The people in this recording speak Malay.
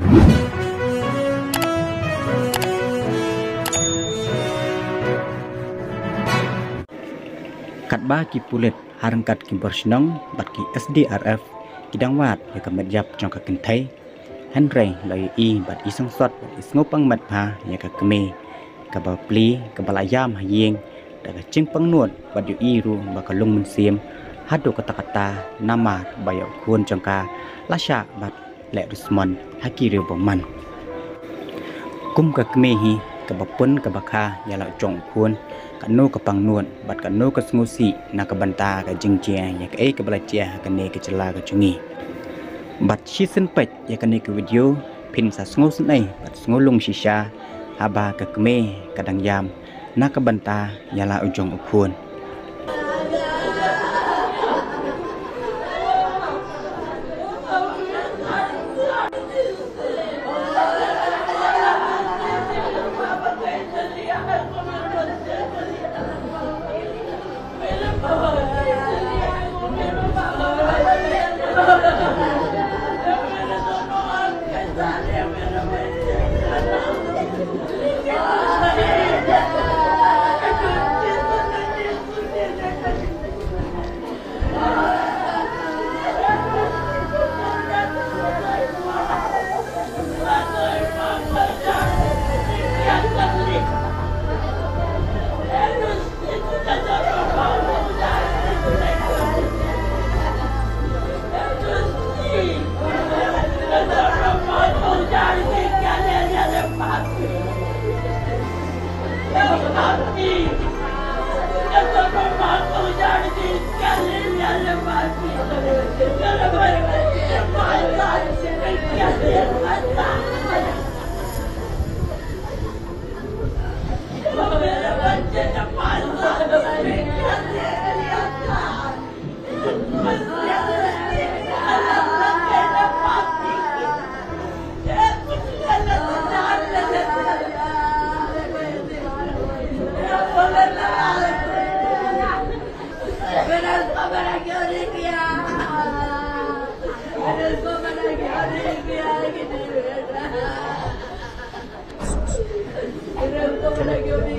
Kat bagi pulit harangkat ki bersenang bat ki SDRF kidang wat ya kamet yap jong ka kentai Henry lai i bat isang sot bat isngopang mat pa ya ka keme ka ba pli ka balayam hayeng da ka cingpang nuot bat yu i ru ba ka lung mun sim hadu kata-kata nama bayo kun jong ka lasha bat le rusmon haki riu boman kum ka keme hi ka ba pun ka ba kha ya la jong kun kanu kapang nuan bat kanu ka sngusi na ka banta ka jingjia ya ka ka balacia ka ne ka cela ka chungi bat season pet ya ka ne ka video pin sa sngus nai bat ngulung shisha haba ka kme kadang yam na ka banta ya la ujong ukun Gracias.